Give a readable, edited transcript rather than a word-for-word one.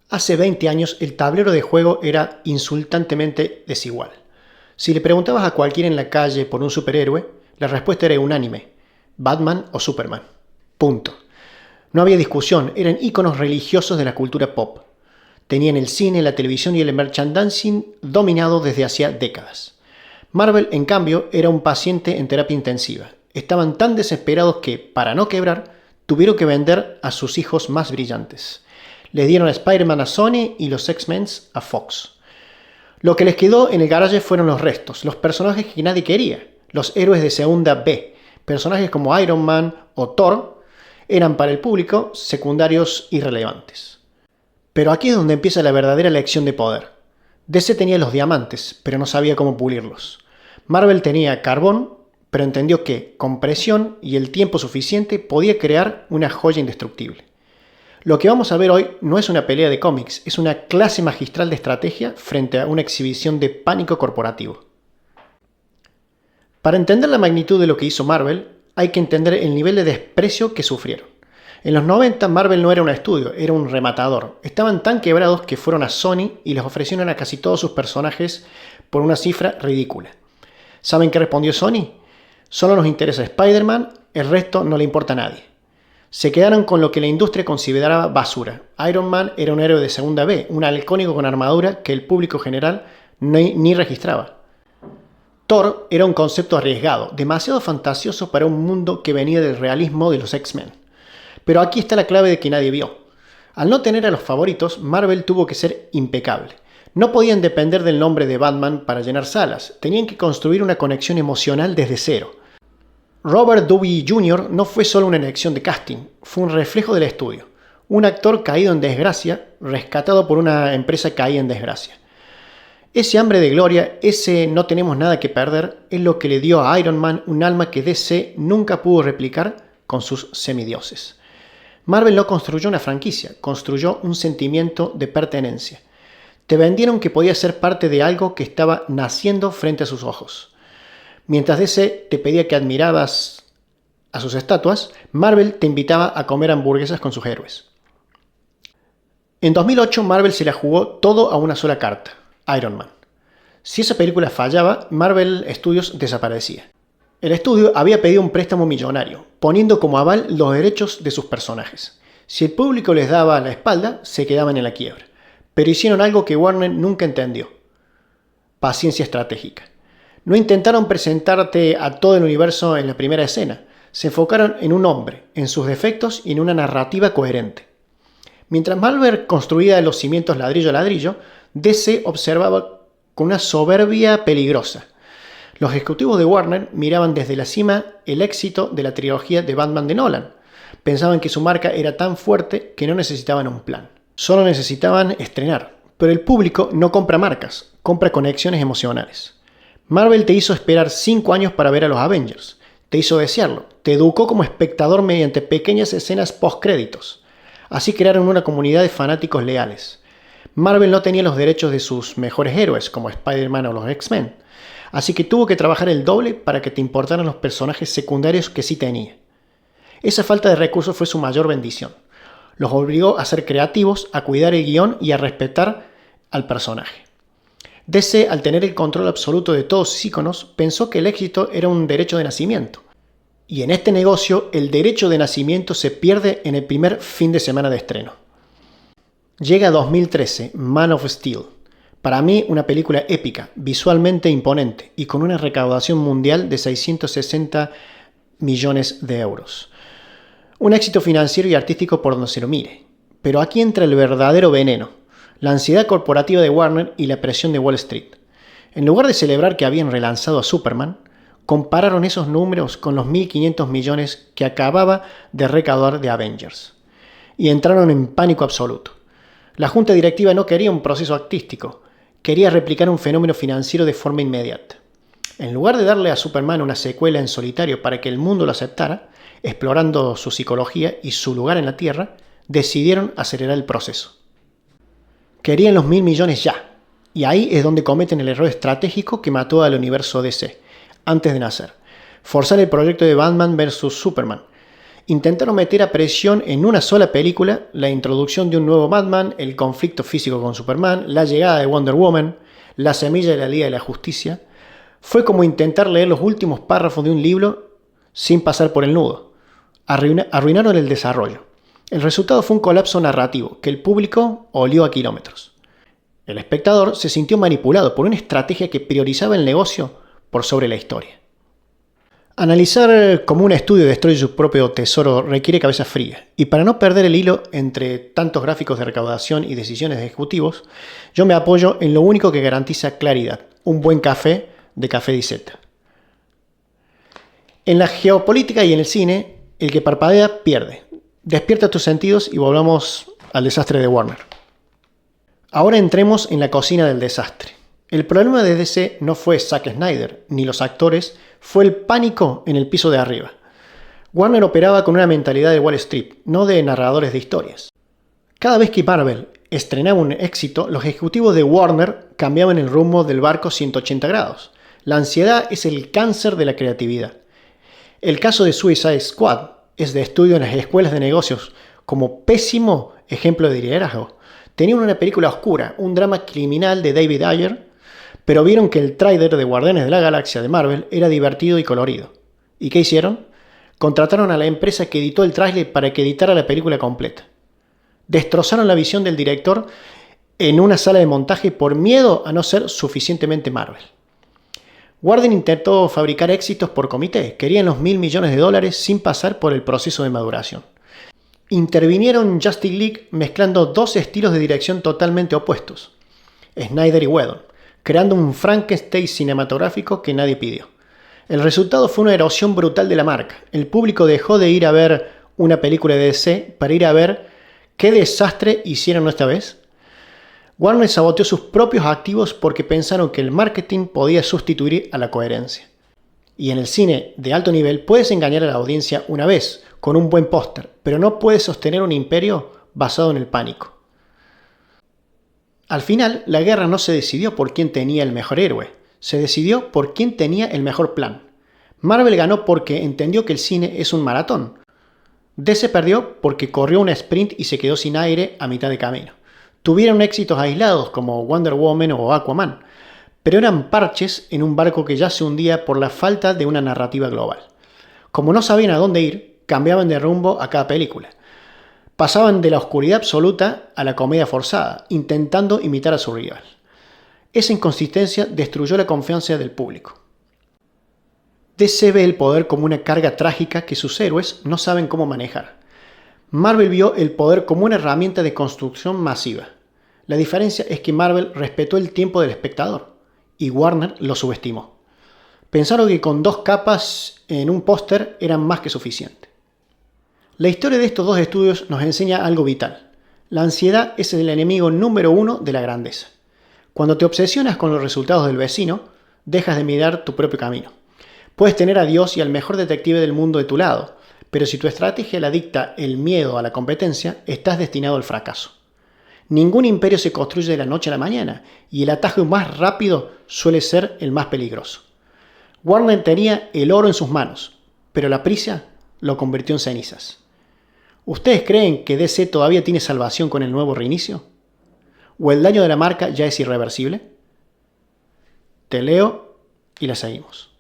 Hace 20 años el tablero de juego era insultantemente desigual. Si le preguntabas a cualquiera en la calle por un superhéroe, la respuesta era unánime: Batman o Superman. Punto. No había discusión, eran íconos religiosos de la cultura pop. Tenían el cine, la televisión y el merchandising dominado desde hacía décadas. Marvel, en cambio, era un paciente en terapia intensiva. Estaban tan desesperados que, para no quebrar, tuvieron que vender a sus hijos más brillantes. Le dieron a Spider-Man a Sony y los X-Men a Fox. Lo que les quedó en el garaje fueron los restos, los personajes que nadie quería, los héroes de segunda B. Personajes como Iron Man o Thor eran para el público secundarios irrelevantes. Pero aquí es donde empieza la verdadera lección de poder. DC tenía los diamantes, pero no sabía cómo pulirlos. Marvel tenía carbón, pero entendió que, con presión y el tiempo suficiente, podía crear una joya indestructible. Lo que vamos a ver hoy no es una pelea de cómics, es una clase magistral de estrategia frente a una exhibición de pánico corporativo. Para entender la magnitud de lo que hizo Marvel, hay que entender el nivel de desprecio que sufrieron. En los 90 Marvel no era un estudio, era un rematador. Estaban tan quebrados que fueron a Sony y les ofrecieron a casi todos sus personajes por una cifra ridícula. ¿Saben qué respondió Sony? Solo nos interesa Spider-Man, el resto no le importa a nadie. Se quedaron con lo que la industria consideraba basura. Iron Man era un héroe de segunda B, un halcónico con armadura que el público general ni registraba. Thor era un concepto arriesgado, demasiado fantasioso para un mundo que venía del realismo de los X-Men. Pero aquí está la clave de que nadie vio. Al no tener a los favoritos, Marvel tuvo que ser impecable. No podían depender del nombre de Batman para llenar salas, tenían que construir una conexión emocional desde cero. Robert Downey Jr. no fue solo una elección de casting, fue un reflejo del estudio. Un actor caído en desgracia, rescatado por una empresa caída en desgracia. Ese hambre de gloria, ese no tenemos nada que perder, es lo que le dio a Iron Man un alma que DC nunca pudo replicar con sus semidioses. Marvel no construyó una franquicia, construyó un sentimiento de pertenencia. Te vendieron que podías ser parte de algo que estaba naciendo frente a sus ojos. Mientras DC te pedía que admirabas a sus estatuas, Marvel te invitaba a comer hamburguesas con sus héroes. En 2008 Marvel se la jugó todo a una sola carta: Iron Man. Si esa película fallaba, Marvel Studios desaparecía. El estudio había pedido un préstamo millonario, poniendo como aval los derechos de sus personajes. Si el público les daba la espalda, se quedaban en la quiebra. Pero hicieron algo que Warner nunca entendió: paciencia estratégica. No intentaron presentarte a todo el universo en la primera escena. Se enfocaron en un hombre, en sus defectos y en una narrativa coherente. Mientras Marvel construía los cimientos ladrillo a ladrillo, DC observaba con una soberbia peligrosa. Los ejecutivos de Warner miraban desde la cima el éxito de la trilogía de Batman de Nolan. Pensaban que su marca era tan fuerte que no necesitaban un plan. Solo necesitaban estrenar. Pero el público no compra marcas, compra conexiones emocionales. Marvel te hizo esperar 5 años para ver a los Avengers. Te hizo desearlo. Te educó como espectador mediante pequeñas escenas post-créditos. Así crearon una comunidad de fanáticos leales. Marvel no tenía los derechos de sus mejores héroes, como Spider-Man o los X-Men. Así que tuvo que trabajar el doble para que te importaran los personajes secundarios que sí tenía. Esa falta de recursos fue su mayor bendición. Los obligó a ser creativos, a cuidar el guión y a respetar al personaje. DC, al tener el control absoluto de todos sus íconos, pensó que el éxito era un derecho de nacimiento. Y en este negocio, el derecho de nacimiento se pierde en el primer fin de semana de estreno. Llega 2013, Man of Steel. Para mí, una película épica, visualmente imponente y con una recaudación mundial de 660 millones de euros. Un éxito financiero y artístico por donde se lo mire. Pero aquí entra el verdadero veneno: la ansiedad corporativa de Warner y la presión de Wall Street. En lugar de celebrar que habían relanzado a Superman, compararon esos números con los 1.500 millones que acababa de recaudar de Avengers. Y entraron en pánico absoluto. La junta directiva no quería un proceso artístico, quería replicar un fenómeno financiero de forma inmediata. En lugar de darle a Superman una secuela en solitario para que el mundo lo aceptara, explorando su psicología y su lugar en la Tierra, decidieron acelerar el proceso. Querían los 1.000 millones ya, y ahí es donde cometen el error estratégico que mató al universo DC, antes de nacer: forzar el proyecto de Batman vs. Superman. Intentaron meter a presión en una sola película la introducción de un nuevo Batman, el conflicto físico con Superman, la llegada de Wonder Woman, la semilla de la Liga de la Justicia. Fue como intentar leer los últimos párrafos de un libro sin pasar por el nudo. Arruinaron el desarrollo. El resultado fue un colapso narrativo que el público olió a kilómetros. El espectador se sintió manipulado por una estrategia que priorizaba el negocio por sobre la historia. Analizar cómo un estudio destruye su propio tesoro requiere cabeza fría, y para no perder el hilo entre tantos gráficos de recaudación y decisiones de ejecutivos, yo me apoyo en lo único que garantiza claridad: un buen café de Café Diseta. En la geopolítica y en el cine, el que parpadea pierde. Despierta tus sentidos y volvamos al desastre de Warner. Ahora entremos en la cocina del desastre. El problema de DC no fue Zack Snyder ni los actores, fue el pánico en el piso de arriba. Warner operaba con una mentalidad de Wall Street, no de narradores de historias. Cada vez que Marvel estrenaba un éxito, los ejecutivos de Warner cambiaban el rumbo del barco 180 grados. La ansiedad es el cáncer de la creatividad. El caso de Suicide Squad es de estudio en las escuelas de negocios como pésimo ejemplo de liderazgo. Tenían una película oscura, un drama criminal de David Ayer, pero vieron que el tráiler de Guardianes de la Galaxia de Marvel era divertido y colorido. ¿Y qué hicieron? Contrataron a la empresa que editó el tráiler para que editara la película completa. Destrozaron la visión del director en una sala de montaje por miedo a no ser suficientemente Marvel. Warner intentó fabricar éxitos por comité, querían los $1.000 millones sin pasar por el proceso de maduración. Intervinieron Justice League mezclando dos estilos de dirección totalmente opuestos, Snyder y Whedon, creando un Frankenstein cinematográfico que nadie pidió. El resultado fue una erosión brutal de la marca. El público dejó de ir a ver una película de DC para ir a ver qué desastre hicieron esta vez. Warner saboteó sus propios activos porque pensaron que el marketing podía sustituir a la coherencia. Y en el cine de alto nivel puedes engañar a la audiencia una vez, con un buen póster, pero no puedes sostener un imperio basado en el pánico. Al final, la guerra no se decidió por quién tenía el mejor héroe, se decidió por quién tenía el mejor plan. Marvel ganó porque entendió que el cine es un maratón. DC perdió porque corrió un sprint y se quedó sin aire a mitad de camino. Tuvieron éxitos aislados como Wonder Woman o Aquaman, pero eran parches en un barco que ya se hundía por la falta de una narrativa global. Como no sabían a dónde ir, cambiaban de rumbo a cada película. Pasaban de la oscuridad absoluta a la comedia forzada, intentando imitar a su rival. Esa inconsistencia destruyó la confianza del público. DC ve el poder como una carga trágica que sus héroes no saben cómo manejar. Marvel vio el poder como una herramienta de construcción masiva. La diferencia es que Marvel respetó el tiempo del espectador y Warner lo subestimó. Pensaron que con 2 capas en un póster eran más que suficiente. La historia de estos dos estudios nos enseña algo vital. La ansiedad es el enemigo número 1 de la grandeza. Cuando te obsesionas con los resultados del vecino, dejas de mirar tu propio camino. Puedes tener a Dios y al mejor detective del mundo de tu lado, pero si tu estrategia la dicta el miedo a la competencia, estás destinado al fracaso. Ningún imperio se construye de la noche a la mañana, y el atajo más rápido suele ser el más peligroso. Warner tenía el oro en sus manos, pero la prisa lo convirtió en cenizas. ¿Ustedes creen que DC todavía tiene salvación con el nuevo reinicio? ¿O el daño de la marca ya es irreversible? Te leo y la seguimos.